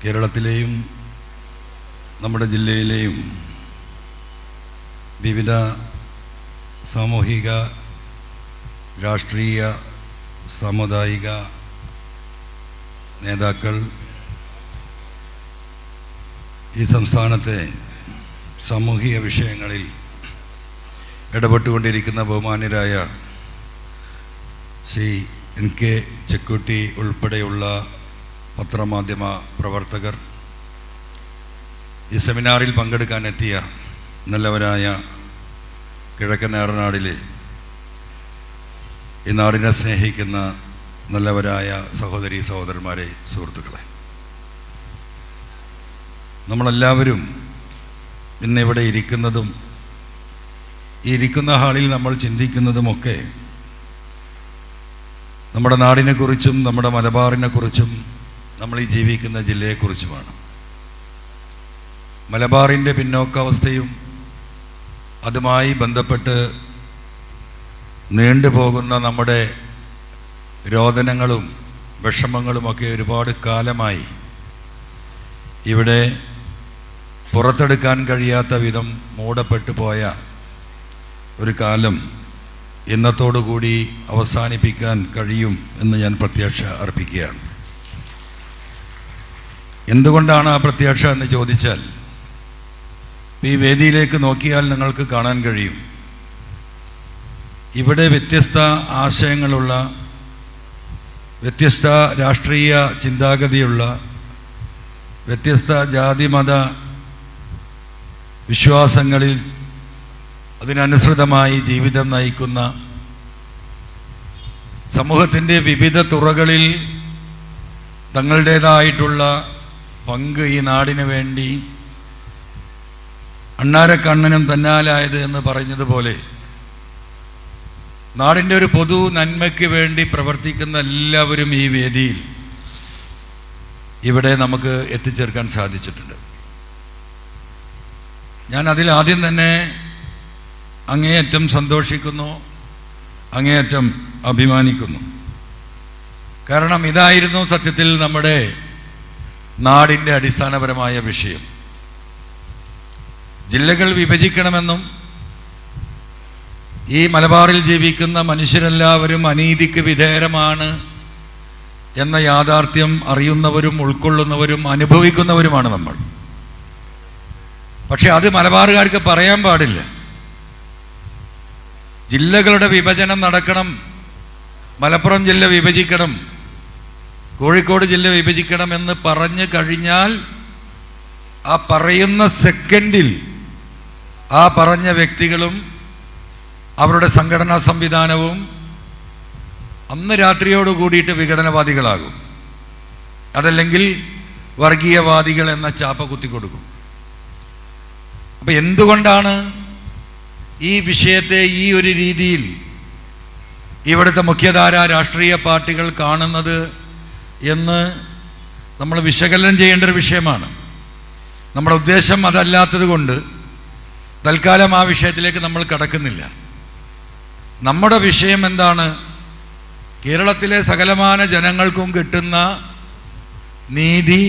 കേരളത്തിലെയും നമ്മുടെ ജില്ലയിലെയും വിവിധ സാമൂഹിക, രാഷ്ട്രീയ, സാമുദായിക നേതാക്കൾ, ഈ സംസ്ഥാനത്തെ സാമൂഹിക വിഷയങ്ങളിൽ ഇടപെട്ടുകൊണ്ടിരിക്കുന്ന ബഹുമാന്യരായ ശ്രീ NK ചെക്കുട്ടി ഉൾപ്പെടെയുള്ള പത്രമാധ്യമ പ്രവർത്തകർ, ഈ സെമിനാറിൽ പങ്കെടുക്കാനെത്തിയ നല്ലവരായ കിഴക്കൻ ഏറനാടിലെ ഈ നാടിനെ സ്നേഹിക്കുന്ന നല്ലവരായ സഹോദരീ സഹോദരന്മാരെ, സുഹൃത്തുക്കളെ, നമ്മളെല്ലാവരും ഇന്നിവിടെ ഇരിക്കുന്നതും ഈ ഇരിക്കുന്ന ഹാളിൽ നമ്മൾ ചിന്തിക്കുന്നതുമൊക്കെ നമ്മുടെ നാടിനെക്കുറിച്ചും നമ്മുടെ മലബാറിനെക്കുറിച്ചും നമ്മൾ ഈ ജീവിക്കുന്ന ജില്ലയെക്കുറിച്ചുമാണ്. മലബാറിൻ്റെ പിന്നോക്കാവസ്ഥയും അതുമായി ബന്ധപ്പെട്ട് നീണ്ടുപോകുന്ന നമ്മുടെ രോദനങ്ങളും വിഷമങ്ങളുമൊക്കെ ഒരുപാട് കാലമായി ഇവിടെ പുറത്തെടുക്കാൻ കഴിയാത്ത വിധം മൂടപ്പെട്ടു പോയ ഒരു കാലം ഇന്നത്തോടുകൂടി അവസാനിപ്പിക്കാൻ കഴിയും എന്ന് ഞാൻ പ്രത്യാശ അർപ്പിക്കുകയാണ്. എന്തുകൊണ്ടാണ് ആ പ്രത്യാശ എന്ന് ചോദിച്ചാൽ, ഈ വേദിയിലേക്ക് നോക്കിയാൽ നിങ്ങൾക്ക് കാണാൻ കഴിയും, ഇവിടെ വ്യത്യസ്ത ആശയങ്ങളുള്ള, വ്യത്യസ്ത രാഷ്ട്രീയ ചിന്താഗതിയുള്ള, വ്യത്യസ്ത ജാതിമത വിശ്വാസങ്ങളിൽ അതിനനുസൃതമായി ജീവിതം നയിക്കുന്ന, സമൂഹത്തിൻ്റെ വിവിധ തുറകളിൽ തങ്ങളുടേതായിട്ടുള്ള പങ്ക് ഈ നാടിനു വേണ്ടി അണ്ണാരക്കണ്ണനും തന്നാലായത് എന്ന് പറഞ്ഞതുപോലെ നാടിൻ്റെ ഒരു പൊതു നന്മയ്ക്ക് വേണ്ടി പ്രവർത്തിക്കുന്ന എല്ലാവരും ഈ വേദിയിൽ ഇവിടെ നമുക്ക് എത്തിച്ചേർക്കാൻ സാധിച്ചിട്ടുണ്ട്. ഞാൻ അതിൽ ആദ്യം തന്നെ അങ്ങേയറ്റം സന്തോഷിക്കുന്നു, അങ്ങേയറ്റം അഭിമാനിക്കുന്നു. കാരണം ഇതായിരുന്നു സത്യത്തിൽ നമ്മുടെ നാടിൻ്റെ അടിസ്ഥാനപരമായ വിഷയം. ജില്ലകൾ വിഭജിക്കണമെന്നും ഈ മലബാറിൽ ജീവിക്കുന്ന മനുഷ്യരെല്ലാവരും അനീതിക്ക് വിധേയമാണ് എന്ന യാഥാർത്ഥ്യം അറിയുന്നവരും ഉൾക്കൊള്ളുന്നവരും അനുഭവിക്കുന്നവരുമാണ് നമ്മൾ. പക്ഷെ അത് മലബാറുകാർക്ക് പറയാൻ പാടില്ല. ജില്ലകളുടെ വിഭജനം നടക്കണം, മലപ്പുറം ജില്ല വിഭജിക്കണം, കോഴിക്കോട് ജില്ല വിഭജിക്കണം എന്ന് പറഞ്ഞു കഴിഞ്ഞാൽ ആ പറയുന്ന സെക്കൻഡിൽ ആ പറഞ്ഞ വ്യക്തികളും അവരുടെ സംഘടനാ സംവിധാനവും അന്ന് രാത്രിയോട് കൂടിയിട്ട് വിഘടനവാദികളാകും, അതല്ലെങ്കിൽ വർഗീയവാദികൾ എന്ന ചാപ്പ കുത്തിക്കൊടുക്കും. അപ്പം എന്തുകൊണ്ടാണ് ഈ വിഷയത്തെ ഈ ഒരു രീതിയിൽ ഇവിടുത്തെ മുഖ്യധാര രാഷ്ട്രീയ പാർട്ടികൾ കാണുന്നത് എന്ന് നമ്മൾ വിശകലനം ചെയ്യേണ്ട ഒരു വിഷയമാണ്. നമ്മുടെ ഉദ്ദേശം അതല്ലാത്തത് കൊണ്ട് തൽക്കാലം ആ വിഷയത്തിലേക്ക് നമ്മൾ കടക്കുന്നില്ല. നമ്മുടെ വിഷയം എന്താണ്? കേരളത്തിലെ സകലമാന ജനങ്ങൾക്കും കിട്ടുന്ന നീതി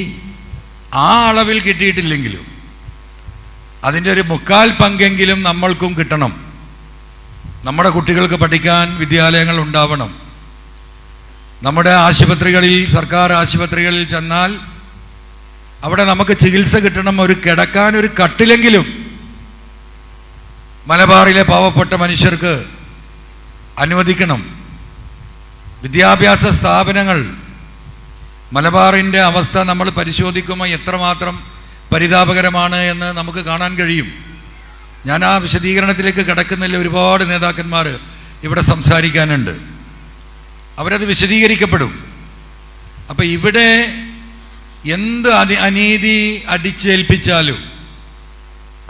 ആ അളവിൽ കിട്ടിയിട്ടില്ലെങ്കിലും അതിൻ്റെ ഒരു 3/4 പങ്കെങ്കിലും നമ്മൾക്കും കിട്ടണം. നമ്മുടെ കുട്ടികൾക്ക് പഠിക്കാൻ വിദ്യാലയങ്ങൾ ഉണ്ടാവണം. നമ്മുടെ ആശുപത്രികളിൽ, സർക്കാർ ആശുപത്രികളിൽ ചെന്നാൽ അവിടെ നമുക്ക് ചികിത്സ കിട്ടണം. ഒരു കിടക്കാൻ ഒരു കട്ടിലെങ്കിലും മലബാറിലെ പാവപ്പെട്ട മനുഷ്യർക്ക് അനുവദിക്കണം. വിദ്യാഭ്യാസ സ്ഥാപനങ്ങൾ, മലബാറിൻ്റെ അവസ്ഥ നമ്മൾ പരിശോധിക്കുമ്പോൾ എത്രമാത്രം പരിതാപകരമാണ് എന്ന് നമുക്ക് കാണാൻ കഴിയും. ഞാൻ ആ വിശദീകരണത്തിലേക്ക് കടക്കുന്നില്ല. ഒരുപാട് നേതാക്കന്മാർ ഇവിടെ സംസാരിക്കാനുണ്ട്, അവരത് വിശദീകരിക്കപ്പെടും. അപ്പം ഇവിടെ എന്ത് അനീതി അടിച്ചേൽപ്പിച്ചാലും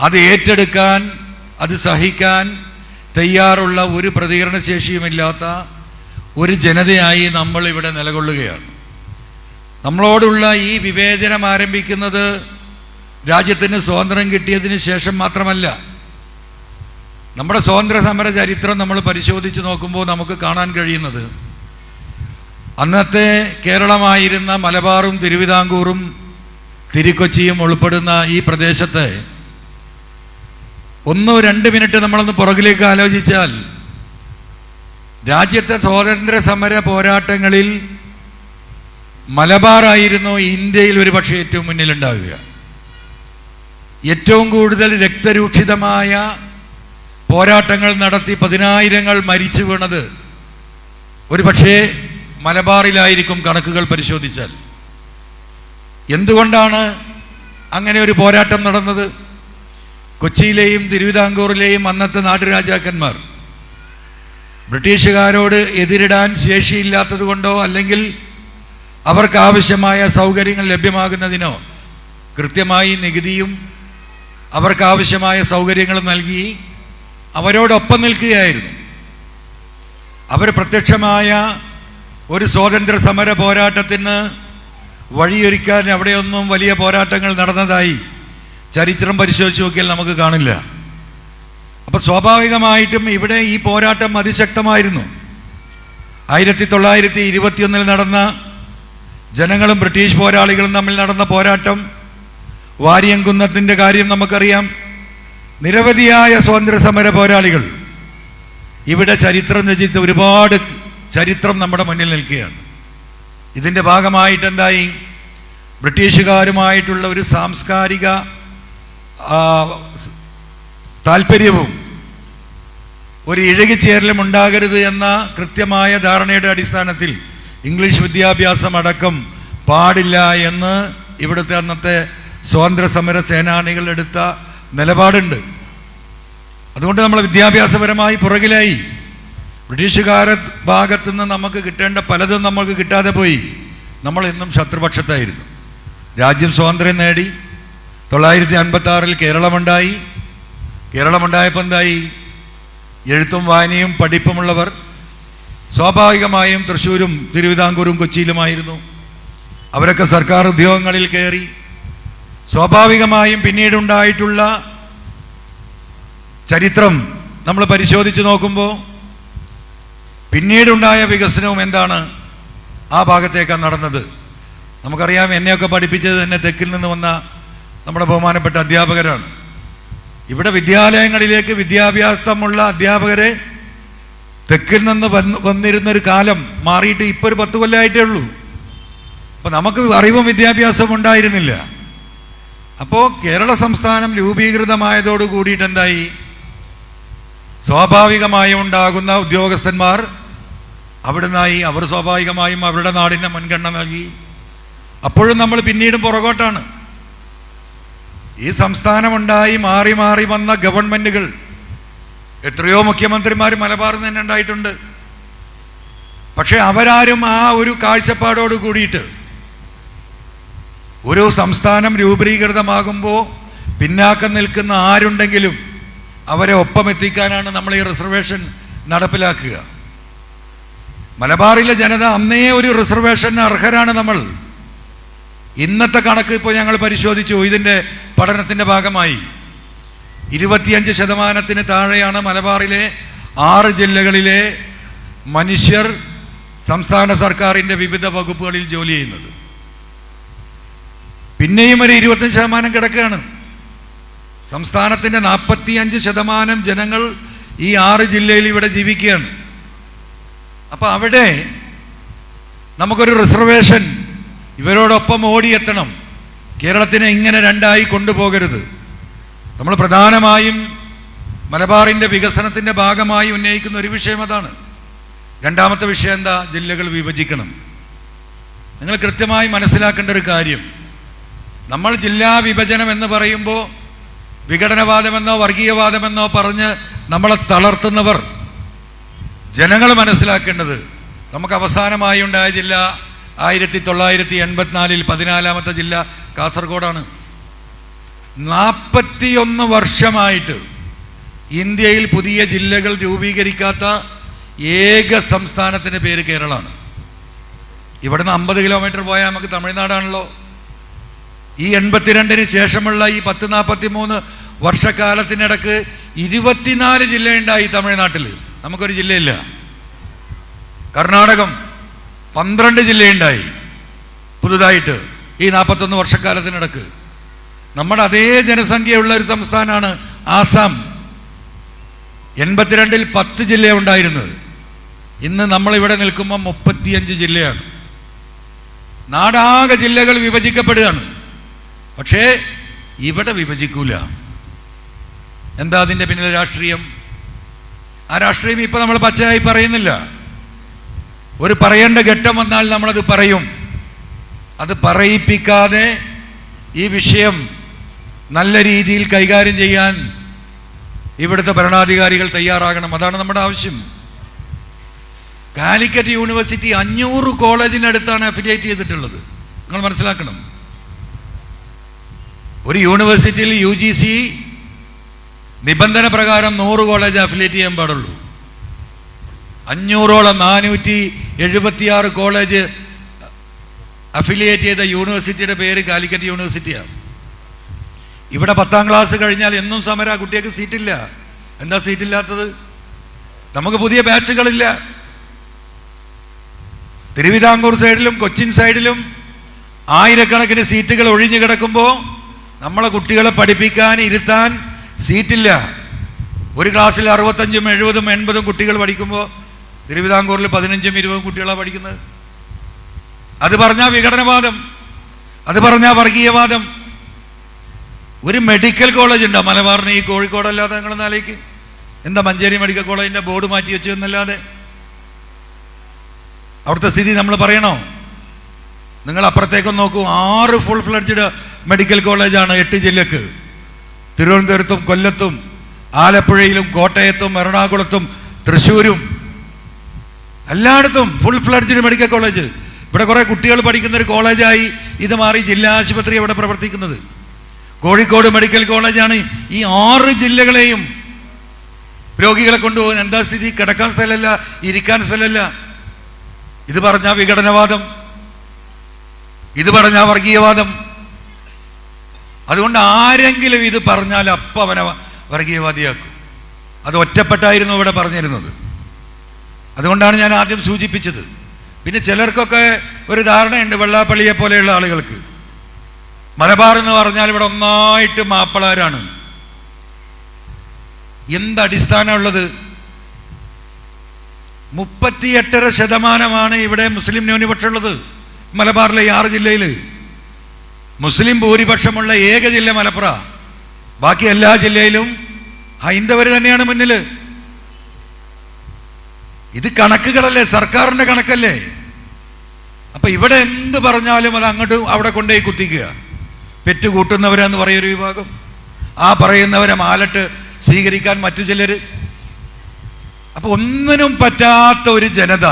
അത് ഏറ്റെടുക്കാൻ, അത് സഹിക്കാൻ തയ്യാറുള്ള ഒരു പ്രതികരണശേഷിയുമില്ലാത്ത ഒരു ജനതയായി നമ്മൾ ഇവിടെ നിലകൊള്ളുകയാണ്. നമ്മളോടുള്ള ഈ വിവേചനം ആരംഭിക്കുന്നത് രാജ്യത്തിന് സ്വാതന്ത്ര്യം കിട്ടിയതിന് ശേഷം മാത്രമല്ല. നമ്മുടെ സ്വാതന്ത്ര്യ സമര ചരിത്രം നമ്മൾ പരിശോധിച്ച് നോക്കുമ്പോൾ നമുക്ക് കാണാൻ കഴിയുന്നത് അന്നത്തെ കേരളമായിരുന്ന മലബാറും തിരുവിതാംകൂറും തിരുക്കൊച്ചിയും ഉൾപ്പെടുന്ന ഈ പ്രദേശത്തെ 1-2 മിനിറ്റ് നമ്മളൊന്ന് പുറകിലേക്ക് ആലോചിച്ചാൽ രാജ്യത്തെ സ്വാതന്ത്ര്യ സമര പോരാട്ടങ്ങളിൽ മലബാറായിരുന്നു ഇന്ത്യയിൽ ഒരു പക്ഷേ ഏറ്റവും മുന്നിലുണ്ടാകുക. ഏറ്റവും കൂടുതൽ രക്തരൂക്ഷിതമായ പോരാട്ടങ്ങൾ നടത്തി 10,000-ങ്ങൾ മരിച്ചു വീണത് ഒരു പക്ഷേ മലബാറിലായിരിക്കും കണക്കുകൾ പരിശോധിച്ചാൽ. എന്തുകൊണ്ടാണ് അങ്ങനെ ഒരു പോരാട്ടം നടന്നത്? കൊച്ചിയിലെയും തിരുവിതാംകൂറിലെയും അന്നത്തെ നാട്ടുരാജാക്കന്മാർ ബ്രിട്ടീഷുകാരോട് എതിരിടാൻ ശേഷിയില്ലാത്തത് കൊണ്ടോ അല്ലെങ്കിൽ അവർക്ക് ആവശ്യമായ സൗകര്യങ്ങൾ ലഭ്യമാകുന്നതിനോ കൃത്യമായി നികുതിയും അവർക്ക് ആവശ്യമായ സൗകര്യങ്ങൾ നൽകി അവരോടൊപ്പം നിൽക്കുകയായിരുന്നു. അവർ പ്രത്യക്ഷമായ ഒരു സ്വാതന്ത്ര്യ സമര പോരാട്ടത്തിന് വഴിയൊരുക്കാൻ അവിടെയൊന്നും വലിയ പോരാട്ടങ്ങൾ നടന്നതായി ചരിത്രം പരിശോധിച്ച് നോക്കിയാൽ നമുക്ക് കാണില്ല. അപ്പോൾ സ്വാഭാവികമായിട്ടും ഇവിടെ ഈ പോരാട്ടം അതിശക്തമായിരുന്നു. 1921 നടന്ന ജനങ്ങളും ബ്രിട്ടീഷ് പോരാളികളും തമ്മിൽ നടന്ന പോരാട്ടം, വാരിയംകുന്നത്തിൻ്റെ കാര്യം നമുക്കറിയാം. നിരവധിയായ സ്വാതന്ത്ര്യ സമര പോരാളികൾ ഇവിടെ ചരിത്രം രചിച്ച ഒരുപാട് ചരിത്രം നമ്മുടെ മുന്നിൽ നിൽക്കുകയാണ്. ഇതിൻ്റെ ഭാഗമായിട്ട് എന്തായി? ബ്രിട്ടീഷുകാരുമായിട്ടുള്ള ഒരു സാംസ്കാരിക താല്പര്യവും ഒരു ഇഴകിച്ചേരലും ഉണ്ടാകരുത് എന്ന കൃത്യമായ ധാരണയുടെ അടിസ്ഥാനത്തിൽ ഇംഗ്ലീഷ് വിദ്യാഭ്യാസം അടക്കം പാടില്ല എന്ന് ഇവിടുത്തെ അന്നത്തെ സ്വാതന്ത്ര്യ സമര സേനാനികൾ എടുത്ത നിലപാടുണ്ട്. അതുകൊണ്ട് നമ്മൾ വിദ്യാഭ്യാസപരമായി പുറകിലായി. ബ്രിട്ടീഷുകാരുടെ ഭാഗത്തുനിന്ന് നമുക്ക് കിട്ടേണ്ട പലതും നമുക്ക് കിട്ടാതെ പോയി. നമ്മൾ ഇന്നും ശത്രുപക്ഷത്തായിരുന്നു. രാജ്യം സ്വാതന്ത്ര്യം നേടി. 1956 കേരളമുണ്ടായി. കേരളമുണ്ടായപ്പോൾ എന്തായി? എഴുത്തും വായനയും പഠിപ്പുമുള്ളവർ സ്വാഭാവികമായും തൃശ്ശൂരും തിരുവിതാംകൂറും കൊച്ചിയിലുമായിരുന്നു. അവരൊക്കെ സർക്കാർ ഉദ്യോഗങ്ങളിൽ കയറി. സ്വാഭാവികമായും പിന്നീടുണ്ടായിട്ടുള്ള ചരിത്രം നമ്മൾ പരിശോധിച്ച് നോക്കുമ്പോൾ പിന്നീടുണ്ടായ വികസനവും എന്താണ് ആ ഭാഗത്തേക്കാണ് നടന്നത്. നമുക്കറിയാം, എന്നെയൊക്കെ പഠിപ്പിച്ചത് തന്നെ തെക്കിൽ നിന്ന് വന്ന നമ്മുടെ ബഹുമാനപ്പെട്ട അധ്യാപകരാണ്. ഇവിടെ വിദ്യാലയങ്ങളിലേക്ക് വിദ്യാഭ്യാസമുള്ള അധ്യാപകരെ തെക്കിൽ നിന്ന് വന്നിരുന്നൊരു കാലം മാറിയിട്ട് ഇപ്പോൾ ഒരു 10 കൊല്ലമായിട്ടേ ഉള്ളൂ. അപ്പോൾ നമുക്ക് അറിവും വിദ്യാഭ്യാസവും ഉണ്ടായിരുന്നില്ല. അപ്പോൾ കേരള സംസ്ഥാനം രൂപീകൃതമായതോട് കൂടിയിട്ട് എന്തായി? സ്വാഭാവികമായും ഉണ്ടാകുന്ന ഉദ്യോഗസ്ഥന്മാർ അവിടുന്നായി. അവർ സ്വാഭാവികമായും അവരുടെ നാടിന് മുൻഗണന നൽകി. അപ്പോഴും നമ്മൾ പിന്നീടും പുറകോട്ടാണ്. ഈ സംസ്ഥാനമുണ്ടായി മാറി മാറി വന്ന ഗവൺമെൻറ്റുകൾ, എത്രയോ മുഖ്യമന്ത്രിമാർ മലബാറിൽ തന്നെ ഉണ്ടായിട്ടുണ്ട്. പക്ഷെ അവരാരും ആ ഒരു കാഴ്ചപ്പാടോട് കൂടിയിട്ട് ഒരു സംസ്ഥാനം രൂപീകൃതമാകുമ്പോൾ പിന്നാക്കം നിൽക്കുന്ന ആരുണ്ടെങ്കിലും അവരെ ഒപ്പമെത്തിക്കാനാണ് നമ്മൾ ഈ റിസർവേഷൻ നടപ്പിലാക്കുക. മലബാറിലെ ജനത അന്നേ ഒരു റിസർവേഷന് അർഹരാണ് നമ്മൾ. ഇന്നത്തെ കണക്ക് ഇപ്പോൾ ഞങ്ങൾ പരിശോധിച്ചു. ഇതിൻ്റെ പഠനത്തിൻ്റെ ഭാഗമായി 25% താഴെയാണ് മലബാറിലെ 6 ജില്ലകളിലെ മനുഷ്യർ സംസ്ഥാന സർക്കാരിൻ്റെ വിവിധ വകുപ്പുകളിൽ ജോലി ചെയ്യുന്നത്. പിന്നെയും ഒരു 25% കിടക്കുകയാണ്. സംസ്ഥാനത്തിൻ്റെ 45% ജനങ്ങൾ ഈ 6 ജില്ലയിൽ ഇവിടെ ജീവിക്കുകയാണ്. അപ്പോൾ അവിടെ നമുക്കൊരു റിസർവേഷൻ ഇവരോടൊപ്പം ഓടിയെത്തണം. കേരളത്തിനെ ഇങ്ങനെ രണ്ടായി കൊണ്ടുപോകരുത്. നമ്മൾ പ്രധാനമായും മലബാറിൻ്റെ വികസനത്തിൻ്റെ ഭാഗമായി ഉന്നയിക്കുന്ന ഒരു വിഷയം അതാണ്. രണ്ടാമത്തെ വിഷയം എന്താ? ജില്ലകൾ വിഭജിക്കണം. നിങ്ങൾ കൃത്യമായി മനസ്സിലാക്കേണ്ട ഒരു കാര്യം, നമ്മൾ ജില്ലാ വിഭജനം എന്ന് പറയുമ്പോൾ വിഘടനവാദമെന്നോ വർഗീയവാദമെന്നോ പറഞ്ഞ് നമ്മളെ തളർത്തുന്നവർ, ജനങ്ങൾ മനസ്സിലാക്കേണ്ടത് നമുക്ക് അവസാനമായി ഉണ്ടായ ജില്ല 1984 14ാമത്തെ ജില്ല കാസർഗോഡാണ്. 41 വർഷമായിട്ട് ഇന്ത്യയിൽ പുതിയ ജില്ലകൾ രൂപീകരിക്കാത്ത ഏക സംസ്ഥാനത്തിൻ്റെ പേര് കേരളമാണ്. ഇവിടുന്ന് 50 കിലോമീറ്റർ പോയാൽ നമുക്ക് തമിഴ്നാടാണല്ലോ. ഈ 82-ന് ശേഷമുള്ള ഈ 10-43 വർഷക്കാലത്തിനിടക്ക് 24 ജില്ലയുണ്ടായി തമിഴ്നാട്ടിൽ. നമുക്കൊരു ജില്ലയില്ല. കർണാടകം 12 ജില്ലയുണ്ടായി പുതുതായിട്ട്. ഈ 41 വർഷക്കാലത്തിനിടക്ക്. നമ്മുടെ അതേ ജനസംഖ്യയുള്ള ഒരു സംസ്ഥാനമാണ് ആസാം. 82-ൽ 10 ജില്ല ഉണ്ടായിരുന്നത്. ഇന്ന് നമ്മളിവിടെ നിൽക്കുമ്പോൾ 35 ജില്ലയാണ്. നാടാകെ ജില്ലകൾ വിഭജിക്കപ്പെടുകയാണ്. പക്ഷേ ഇവിടെ വിഭജിക്കൂല. എന്താ അതിൻ്റെ പിന്നിലെ രാഷ്ട്രീയം? ആ രാഷ്ട്രീയം ഇപ്പം നമ്മൾ പച്ചയായി പറയുന്നില്ല. ഒരു പറയേണ്ട ഘട്ടം വന്നാൽ നമ്മളത് പറയും. അത് പറയിപ്പിക്കാതെ ഈ വിഷയം നല്ല രീതിയിൽ കൈകാര്യം ചെയ്യാൻ ഇവിടുത്തെ ഭരണാധികാരികൾ തയ്യാറാകണം. അതാണ് നമ്മുടെ ആവശ്യം. കാലിക്കറ്റ് യൂണിവേഴ്സിറ്റി 500 കോളേജിനടുത്താണ് അഫിലിയേറ്റ് ചെയ്തിട്ടുള്ളത്. നിങ്ങൾ മനസ്സിലാക്കണം. ഒരു യൂണിവേഴ്സിറ്റിയിൽ UGC നിബന്ധന പ്രകാരം 100 കോളേജ് അഫിലിയേറ്റ് ചെയ്യാൻ പാടുള്ളൂ. 500ഓളം 476 കോളേജ് അഫിലിയേറ്റ് ചെയ്ത യൂണിവേഴ്സിറ്റിയുടെ പേര് കാലിക്കറ്റ് യൂണിവേഴ്സിറ്റിയാണ്. ഇവിടെ 10ാം ക്ലാസ് കഴിഞ്ഞാൽ എന്നും സമര, കുട്ടികൾക്ക് സീറ്റില്ല. എന്താ സീറ്റില്ലാത്തത്? നമുക്ക് പുതിയ ബാച്ചുകളില്ല. തിരുവിതാംകൂർ സൈഡിലും കൊച്ചിൻ സൈഡിലും ആയിരക്കണക്കിന് സീറ്റുകൾ ഒഴിഞ്ഞു കിടക്കുമ്പോൾ നമ്മളെ കുട്ടികളെ പഠിപ്പിക്കാൻ ഇരുത്താൻ സീറ്റില്ല. ഒരു ക്ലാസ്സിൽ 65, 70, 80 കുട്ടികൾ പഠിക്കുമ്പോൾ തിരുവിതാംകൂറിൽ 15, 20 കുട്ടികളാണ് പഠിക്കുന്നത്. അത് പറഞ്ഞാൽ വിഘടനവാദം, അത് പറഞ്ഞാൽ വർഗീയവാദം. ഒരു മെഡിക്കൽ കോളേജ് ഉണ്ടോ മലബാറിന്? ഈ കോഴിക്കോടല്ലാതെ നിങ്ങൾ നാലേക്ക് എന്താ മഞ്ചേരി മെഡിക്കൽ കോളേജിൻ്റെ ബോർഡ് മാറ്റി വെച്ചു എന്നല്ലാതെ അവിടുത്തെ സ്ഥിതി നമ്മൾ പറയണോ? നിങ്ങൾ അപ്പുറത്തേക്കൊന്ന് നോക്കൂ. 6 ഫുൾ ഫ്ലെഡ്ജ്ഡ് മെഡിക്കൽ കോളേജാണ് 8 ജില്ലക്ക്. തിരുവനന്തപുരത്തും കൊല്ലത്തും ആലപ്പുഴയിലും കോട്ടയത്തും എറണാകുളത്തും തൃശ്ശൂരും എല്ലായിടത്തും ഫുൾ ഫ്ലെഡ്ജ്ഡ് മെഡിക്കൽ കോളേജ്. ഇവിടെ കുറേ കുട്ടികൾ പഠിക്കുന്ന ഒരു കോളേജായി ഇത് മാറി ജില്ലാ ആശുപത്രി ഇവിടെ പ്രവർത്തിക്കുന്നത്. കോഴിക്കോട് മെഡിക്കൽ കോളേജാണ് ഈ 6 ജില്ലകളെയും രോഗികളെ കൊണ്ടുപോകുന്നത്. എന്താ സ്ഥിതി? കിടക്കാൻ സ്ഥലമല്ല, ഇരിക്കാൻ സ്ഥലമല്ല. ഇത് പറഞ്ഞാൽ വിഘടനവാദം, ഇത് പറഞ്ഞാൽ വർഗീയവാദം. അതുകൊണ്ട് ആരെങ്കിലും ഇത് പറഞ്ഞാൽ അപ്പം അവനെ വർഗീയവാദിയാക്കും. അത് ഒറ്റപ്പെട്ടായിരുന്നു ഇവിടെ പറഞ്ഞിരുന്നത്. അതുകൊണ്ടാണ് ഞാൻ ആദ്യം സൂചിപ്പിച്ചത്. പിന്നെ ചിലർക്കൊക്കെ ഒരു ധാരണയുണ്ട്, വെള്ളാപ്പള്ളിയെ പോലെയുള്ള ആളുകൾക്ക് മലബാർ എന്ന് പറഞ്ഞാൽ ഇവിടെ ഒന്നായിട്ട് മാപ്പിളാരാണ്. എന്തടിസ്ഥാനമുള്ളത്? 38% ഇവിടെ മുസ്ലിം ന്യൂനപക്ഷമുള്ളത്. മലബാറിലെ 6 ജില്ലയിൽ മുസ്ലിം ഭൂരിപക്ഷമുള്ള ഏക ജില്ല മലപ്പുറ. ബാക്കി എല്ലാ ജില്ലയിലും ഹൈന്ദവർ തന്നെയാണ് മുന്നിൽ. ഇത് കണക്കുകളല്ലേ, സർക്കാരിൻ്റെ കണക്കല്ലേ. അപ്പൊ ഇവിടെ എന്ത് പറഞ്ഞാലും അത് അങ്ങോട്ട് അവിടെ കൊണ്ടുപോയി കുത്തിക്കുക. പെറ്റുകൂട്ടുന്നവരെന്ന് പറയൊരു വിഭാഗം, ആ പറയുന്നവരെ മാലട്ട് സ്വീകരിക്കാൻ മറ്റു ചിലർ. അപ്പൊ ഒന്നിനും പറ്റാത്ത ഒരു ജനത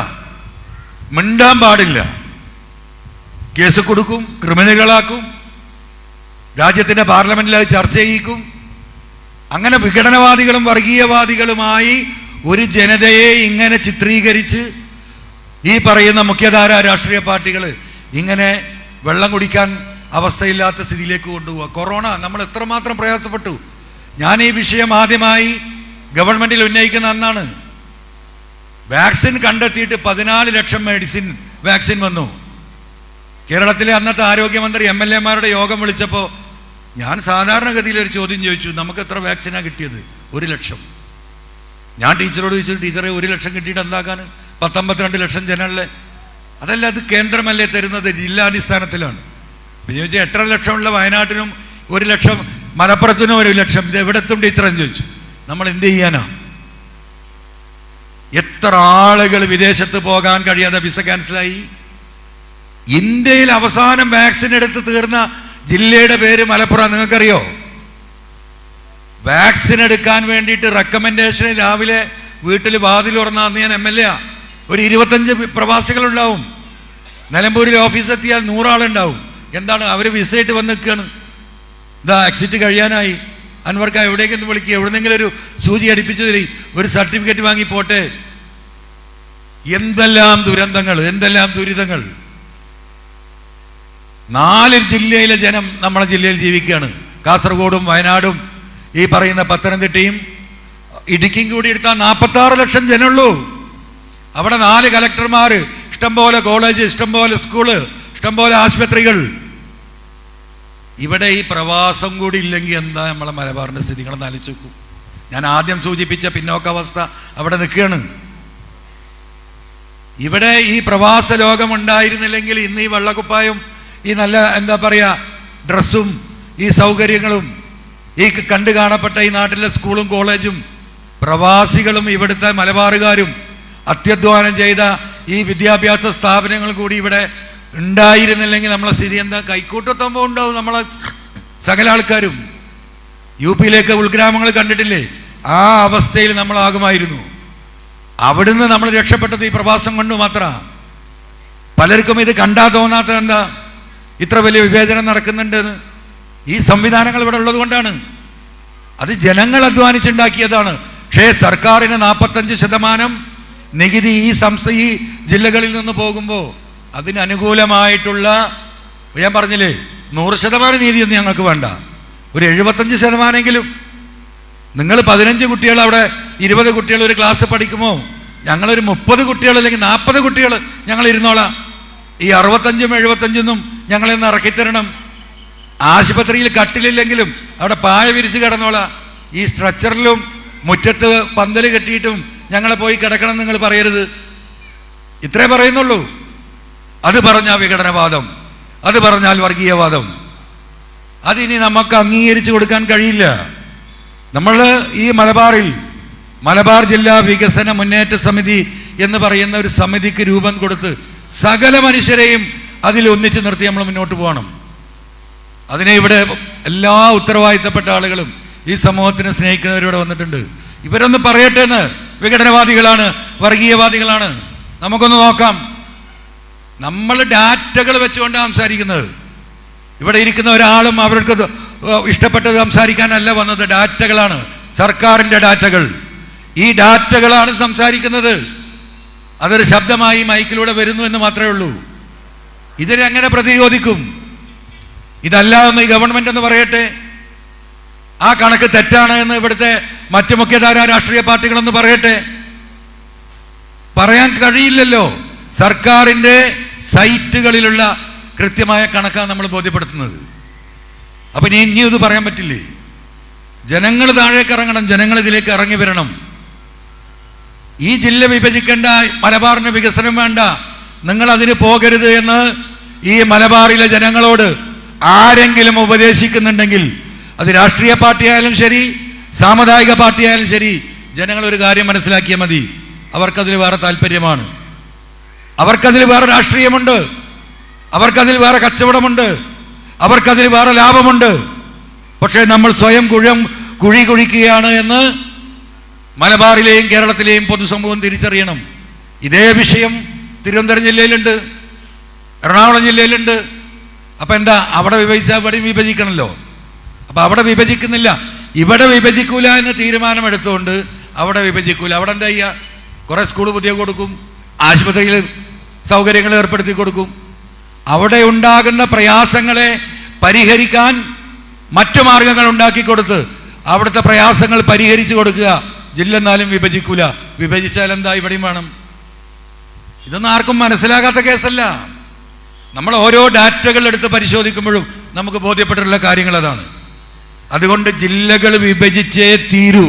മിണ്ടാൻ പാടില്ല. കേസ് കൊടുക്കും, ക്രിമിനലുകളാക്കും, രാജ്യത്തിന്റെ പാർലമെന്റിൽ അത് ചർച്ച ചെയ്യിക്കും. അങ്ങനെ വിഘടനവാദികളും വർഗീയവാദികളുമായി ഒരു ജനതയെ ഇങ്ങനെ ചിത്രീകരിച്ച് ഈ പറയുന്ന മുഖ്യധാര രാഷ്ട്രീയ പാർട്ടികൾ ഇങ്ങനെ വെള്ളം കുടിക്കാൻ അവസ്ഥയില്ലാത്ത സ്ഥിതിയിലേക്ക് കൊണ്ടുപോവുക. കൊറോണ നമ്മൾ എത്രമാത്രം പ്രയാസപ്പെട്ടു. ഞാൻ ഈ വിഷയം ആദ്യമായി ഗവൺമെന്റിൽ ഉന്നയിക്കുന്ന അന്നാണ്. വാക്സിൻ കണ്ടെത്തിയിട്ട് 14 ലക്ഷം വാക്സിൻ വന്നു. കേരളത്തിലെ അന്നത്തെ ആരോഗ്യമന്ത്രി MLA-മാരുടെ യോഗം വിളിച്ചപ്പോൾ ഞാൻ സാധാരണഗതിയിൽ ഒരു ചോദ്യം ചോദിച്ചു, നമുക്ക് എത്ര വാക്സിനാണ് കിട്ടിയത്? 1 ലക്ഷം. ഞാൻ ടീച്ചറോട് ചോദിച്ചു, ടീച്ചറെ 1 ലക്ഷം കിട്ടിയിട്ട് എന്താക്കാൻ? 52 ലക്ഷം ജനങ്ങളെ. അതല്ല, അത് കേന്ദ്രമല്ലേ തരുന്നത്, ജില്ലാടിസ്ഥാനത്തിലാണ്. പിന്നെ ചോദിച്ചാൽ 8.5 ലക്ഷമുള്ള വയനാട്ടിനും 1 ലക്ഷം, മലപ്പുറത്തിനും 1 ലക്ഷം. ഇത് എവിടെത്തും ടീച്ചറെന്ന് ചോദിച്ചു. നമ്മൾ എന്ത് ചെയ്യാനാ? എത്ര ആളുകൾ വിദേശത്ത് പോകാൻ കഴിയാതെ വിസ ക്യാൻസലായി. ഇന്ത്യയിൽ അവസാനം വാക്സിൻ എടുത്ത് തീർന്ന ജില്ലയുടെ പേര് മലപ്പുറം. നിങ്ങൾക്കറിയോ? വാക്സിൻ എടുക്കാൻ വേണ്ടിയിട്ട് റെക്കമെൻഡേഷന് രാവിലെ വീട്ടിൽ വാതിൽ തുറന്ന അന്ന് ഞാൻ MLA. ഒരു 25 പ്രവാസികളുണ്ടാവും. നിലമ്പൂരിൽ ഓഫീസെത്തിയാൽ 100 ആളുണ്ടാവും. എന്താണ്? അവർ വിസയായിട്ട് വന്ന് നിൽക്കുകയാണ്. ഇതാ എക്സിറ്റ് കഴിയാനായി, അൻവർക്ക എവിടേക്കെന്ന് വിളിക്കുക, എവിടെന്നെങ്കിലും ഒരു സൂചി അടിപ്പിച്ചു തരി, ഒരു സർട്ടിഫിക്കറ്റ് വാങ്ങി പോട്ടെ. എന്തെല്ലാം ദുരന്തങ്ങൾ, എന്തെല്ലാം ദുരിതങ്ങൾ. 4 ജില്ലയിലെ ജനം നമ്മുടെ ജില്ലയിൽ ജീവിക്കുകയാണ്. കാസർഗോഡും വയനാടും ഈ പറയുന്ന പത്തനംതിട്ടയും ഇടുക്കിയും കൂടി എടുത്താൽ 46 ലക്ഷം ജനമുള്ളൂ. അവിടെ 4 കലക്ടർമാർ, ഇഷ്ടംപോലെ കോളേജ്, ഇഷ്ടംപോലെ സ്കൂള്, ഇഷ്ടംപോലെ ആശുപത്രികൾ. ഇവിടെ ഈ പ്രവാസം കൂടി ഇല്ലെങ്കിൽ എന്താ നമ്മളെ മലബാറിൻ്റെ സ്ഥിതി? നിങ്ങളൊന്ന് ആലോചിച്ച് നോക്കൂ. ഞാൻ ആദ്യം സൂചിപ്പിച്ച പിന്നോക്കാവസ്ഥ അവിടെ നിൽക്കുകയാണ്. ഇവിടെ ഈ പ്രവാസ ലോകം ഉണ്ടായിരുന്നില്ലെങ്കിൽ ഇന്ന് ഈ വെള്ളക്കുപ്പായും ഈ നല്ല എന്താ പറയുക ഡ്രസ്സും ഈ സൗകര്യങ്ങളും ഈ കണ്ടു കാണപ്പെട്ട ഈ നാട്ടിലെ സ്കൂളും കോളേജും പ്രവാസികളും ഇവിടുത്തെ മലബാറുകാരും അത്യധ്വാനം ചെയ്ത ഈ വിദ്യാഭ്യാസ സ്ഥാപനങ്ങൾ കൂടി ഇവിടെ ഉണ്ടായിരുന്നില്ലെങ്കിൽ നമ്മളെ സ്ഥിതി എന്താ? കൈക്കൂട്ടത്തമ്പോ ഉണ്ടാവും നമ്മളെ സകല ആൾക്കാരും. യു പിയിലേക്ക് ഉൾഗ്രാമങ്ങൾ കണ്ടിട്ടില്ലേ? ആ അവസ്ഥയിൽ നമ്മളാകുമായിരുന്നു. അവിടുന്ന് നമ്മൾ രക്ഷപ്പെട്ടത് ഈ പ്രവാസം കൊണ്ട് മാത്രമാണ്. പലർക്കും ഇത് കണ്ടാ തോന്നാത്തത് എന്താ? ഇത്ര വലിയ വിവേചനം നടക്കുന്നുണ്ടെന്ന്. ഈ സംവിധാനങ്ങൾ ഇവിടെ ഉള്ളത് കൊണ്ടാണ്. അത് ജനങ്ങൾ അധ്വാനിച്ചുണ്ടാക്കിയതാണ്. പക്ഷേ സർക്കാരിന് 45% നികുതി ഈ ജില്ലകളിൽ നിന്ന് പോകുമ്പോൾ അതിനനുകൂലമായിട്ടുള്ള, ഞാൻ പറഞ്ഞില്ലേ 100% നീതിയൊന്നും ഞങ്ങൾക്ക് വേണ്ട, ഒരു 75%. നിങ്ങൾ 15 കുട്ടികൾ അവിടെ 20 കുട്ടികൾ ഒരു ക്ലാസ് പഠിക്കുമോ? ഞങ്ങളൊരു 30 കുട്ടികൾ അല്ലെങ്കിൽ 40 കുട്ടികൾ ഞങ്ങൾ ഇരുന്നോളാം. ഈ 65ഉം 75ഒന്നും ഞങ്ങളെന്ന് ഇറക്കിത്തരണം. ആശുപത്രിയിൽ കട്ടിലില്ലെങ്കിലും അവിടെ പായ വിരിച്ച് കിടന്നോളാം. ഈ സ്ട്രെച്ചറിലും മുറ്റത്ത് പന്തൽ കെട്ടിയിട്ടും ഞങ്ങളെ പോയി കിടക്കണം നിങ്ങൾ പറയരുത്. ഇത്രേ പറയുന്നുള്ളൂ. അത് പറഞ്ഞാൽ വിഘടനവാദം, അത് പറഞ്ഞാൽ വർഗീയവാദം. അതിനി നമുക്ക് അംഗീകരിച്ചു കൊടുക്കാൻ കഴിയില്ല. നമ്മൾ ഈ മലബാർ ജില്ലാ വികസന മുന്നേറ്റ സമിതി എന്ന് പറയുന്ന ഒരു സമിതിക്ക് രൂപം കൊടുത്ത് സകല മനുഷ്യരെയും അതിൽ ഒന്നിച്ചു നിർത്തി നമ്മൾ മുന്നോട്ട് പോകണം. അതിനെ ഇവിടെ എല്ലാ ഉത്തരവാദിത്തപ്പെട്ട ആളുകളും ഈ സമൂഹത്തിനെ സ്നേഹിക്കുന്നവരിവിടെ വന്നിട്ടുണ്ട്. ഇവരൊന്ന് പറയട്ടെ എന്ന്. വിഘടനവാദികളാണ്, വർഗീയവാദികളാണ്. നമുക്കൊന്ന് നോക്കാം. നമ്മൾ ഡാറ്റകൾ വെച്ചുകൊണ്ടാണ് സംസാരിക്കുന്നത്. ഇവിടെ ഇരിക്കുന്ന ഒരാളും അവർക്ക് ഇഷ്ടപ്പെട്ടത് സംസാരിക്കാനല്ല വന്നത്. ഡാറ്റകളാണ്, സർക്കാരിൻ്റെ ഡാറ്റകൾ. ഈ ഡാറ്റകളാണ് സംസാരിക്കുന്നത്. അതൊരു ശബ്ദമായി മൈക്കിലൂടെ വരുന്നു എന്ന് മാത്രമേ ഉള്ളൂ. ഇതിനെങ്ങനെ പ്രതിരോധിക്കും? ഇതല്ല എന്ന് ഈ ഗവൺമെന്റ് എന്ന് പറയട്ടെ. ആ കണക്ക് തെറ്റാണ് എന്ന് ഇവിടുത്തെ മറ്റു മുഖ്യധാരാ രാഷ്ട്രീയ പാർട്ടികളെന്ന് പറയട്ടെ. പറയാൻ കഴിയില്ലല്ലോ. സർക്കാരിൻ്റെ സൈറ്റുകളിലുള്ള കൃത്യമായ കണക്കാണ് നമ്മൾ ബോധ്യപ്പെടുത്തുന്നത്. അപ്പൊ ഇനി ഇത് പറയാൻ പറ്റില്ലേ? ജനങ്ങൾ താഴേക്ക് ഇറങ്ങണം, ജനങ്ങൾ ഇതിലേക്ക് ഇറങ്ങി വരണം. ഈ ജില്ല വിഭജിക്കേണ്ട, മലബാറിന് വികസനം വേണ്ട, നിങ്ങൾ അതിന് പോകരുത് എന്ന് ഈ മലബാറിലെ ജനങ്ങളോട് ആരെങ്കിലും ഉപദേശിക്കുന്നുണ്ടെങ്കിൽ, അത് രാഷ്ട്രീയ പാർട്ടിയായാലും ശരി, സാമുദായിക പാർട്ടിയായാലും ശരി, ജനങ്ങൾ ഒരു കാര്യം മനസ്സിലാക്കിയാൽ മതി. അവർക്കതിൽ വേറെ താല്പര്യമാണ്, അവർക്കതിൽ വേറെ രാഷ്ട്രീയമുണ്ട്, അവർക്കതിൽ വേറെ കച്ചവടമുണ്ട്, അവർക്കതിൽ വേറെ ലാഭമുണ്ട്. പക്ഷേ നമ്മൾ സ്വയം കുഴി കുഴിക്കുകയാണ് എന്ന് മലബാറിലെയും കേരളത്തിലെയും പൊതുസമൂഹം തിരിച്ചറിയണം. ഇതേ വിഷയം തിരുവനന്തപുരം ജില്ലയിലുണ്ട്, എറണാകുളം ജില്ലയിലുണ്ട്. അപ്പൊ എന്താ? അവിടെ വിഭജിച്ചാൽ ഇവിടെയും വിഭജിക്കണമല്ലോ. അപ്പൊ അവിടെ വിഭജിക്കുന്നില്ല, ഇവിടെ വിഭജിക്കൂല എന്ന് തീരുമാനമെടുത്തുകൊണ്ട് അവിടെ വിഭജിക്കൂല. അവിടെ എന്താ ചെയ്യുക? കുറെ സ്കൂൾ പുതിയ കൊടുക്കും, ആശുപത്രിയിൽ സൗകര്യങ്ങൾ ഏർപ്പെടുത്തി കൊടുക്കും. അവിടെ ഉണ്ടാകുന്ന പ്രയാസങ്ങളെ പരിഹരിക്കാൻ മറ്റു മാർഗങ്ങൾ ഉണ്ടാക്കി കൊടുത്ത് അവിടുത്തെ പ്രയാസങ്ങൾ പരിഹരിച്ചു കൊടുക്കുക. ജില്ല എന്നാലും വിഭജിക്കൂല. വിഭജിച്ചാൽ എന്താ? ഇവിടെയും വേണം. ഇതൊന്നും ആർക്കും മനസ്സിലാകാത്ത കേസല്ല. നമ്മൾ ഓരോ ഡാറ്റകൾ എടുത്ത് പരിശോധിക്കുമ്പോഴും നമുക്ക് ബോധ്യപ്പെട്ടിട്ടുള്ള കാര്യങ്ങൾ അതാണ്. അതുകൊണ്ട് ജില്ലകൾ വിഭജിച്ചേ തീരൂ.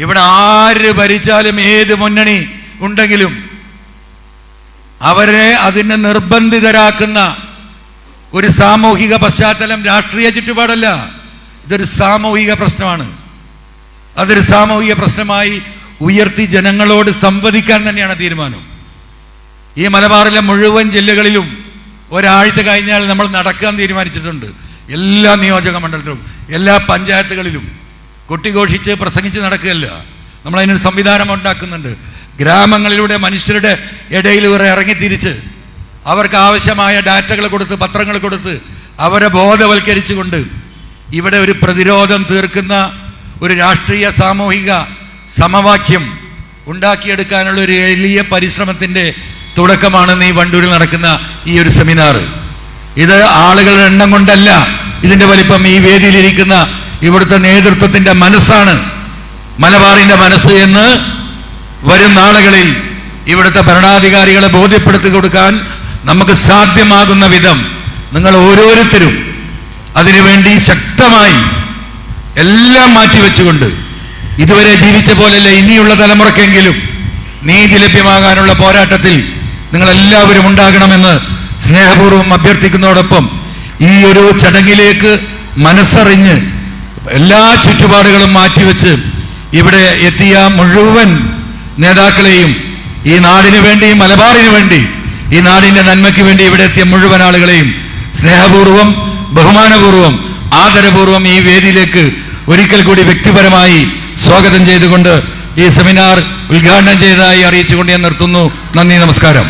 ഇവിടെ ആര് ഭരിച്ചാലും, ഏത് മുന്നണി ഉണ്ടെങ്കിലും അവരെ അതിന് നിർബന്ധിതരാക്കുന്ന ഒരു സാമൂഹിക പശ്ചാത്തലം രാഷ്ട്രീയ ചുറ്റുപാടല്ല. ഇതൊരു സാമൂഹിക പ്രശ്നമാണ്. അതൊരു സാമൂഹിക പ്രശ്നമായി ഉയർത്തി ജനങ്ങളോട് സംവദിക്കാൻ തന്നെയാണ് തീരുമാനം. ഈ മലബാറിലെ മുഴുവൻ ജില്ലകളിലും ഒരാഴ്ച കഴിഞ്ഞാൽ നമ്മൾ നടക്കാൻ തീരുമാനിച്ചിട്ടുണ്ട്. എല്ലാ നിയോജക മണ്ഡലത്തിലും, എല്ലാ പഞ്ചായത്തുകളിലും കൊട്ടിഘോഷിച്ച് പ്രസംഗിച്ച് നടക്കുകയല്ല, നമ്മളതിനൊരു സംവിധാനം ഉണ്ടാക്കുന്നുണ്ട്. ഗ്രാമങ്ങളിലൂടെ മനുഷ്യരുടെ ഇടയിൽ ഇറങ്ങിത്തിരിച്ച് അവർക്ക് ആവശ്യമായ ഡാറ്റകൾ കൊടുത്ത്, പത്രങ്ങൾ കൊടുത്ത് അവരെ ബോധവൽക്കരിച്ചുകൊണ്ട് ഇവിടെ ഒരു പ്രതിരോധം തീർക്കുന്ന ഒരു രാഷ്ട്രീയ സാമൂഹിക സമവാക്യം ഉണ്ടാക്കിയെടുക്കാനുള്ള ഒരു വലിയ പരിശ്രമത്തിൻ്റെ തുടക്കമാണ് ഈ വണ്ടൂരിൽ നടക്കുന്ന ഈ ഒരു സെമിനാർ. ഇത് ആളുകളുടെ എണ്ണം കൊണ്ടല്ല ഇതിൻ്റെ വലിപ്പം. ഈ വേദിയിലിരിക്കുന്ന ഇവിടുത്തെ നേതൃത്വത്തിൻ്റെ മനസ്സാണ്, മലബാറിൻ്റെ മനസ്സ് എന്ന് വരും നാളുകളിൽ ഇവിടുത്തെ ഭരണാധികാരികളെ ബോധ്യപ്പെടുത്തി കൊടുക്കാൻ നമുക്ക് സാധ്യമാകുന്ന വിധം നിങ്ങൾ ഓരോരുത്തരും അതിനുവേണ്ടി ശക്തമായി എല്ലാം മാറ്റിവെച്ചുകൊണ്ട് ഇതുവരെ ജീവിച്ച പോലല്ല ഇനിയുള്ള തലമുറക്കെങ്കിലും നീതി ലഭ്യമാകാനുള്ള പോരാട്ടത്തിൽ നിങ്ങളെല്ലാവരും ഉണ്ടാകണമെന്ന് സ്നേഹപൂർവ്വം അഭ്യർത്ഥിക്കുന്നതോടൊപ്പം ഈ ഒരു ചടങ്ങിലേക്ക് മനസ്സറിഞ്ഞ് എല്ലാ ചുറ്റുപാടുകളും മാറ്റിവെച്ച് ഇവിടെ എത്തിയ മുഴുവൻ നേതാക്കളെയും ഈ നാടിനു വേണ്ടി, മലബാറിന് വേണ്ടി, ഈ നാടിന്റെ നന്മയ്ക്ക് വേണ്ടി ഇവിടെ എത്തിയ മുഴുവൻ ആളുകളെയും സ്നേഹപൂർവ്വം, ബഹുമാനപൂർവ്വം, ആദരപൂർവ്വം ഈ വേദിയിലേക്ക് ഒരിക്കൽ കൂടി വ്യക്തിപരമായി സ്വാഗതം ചെയ്തുകൊണ്ട് ഈ സെമിനാർ ഉദ്ഘാടനം ചെയ്തതായി അറിയിച്ചുകൊണ്ട് ഞാൻ നിർത്തുന്നു. നന്ദി, നമസ്കാരം.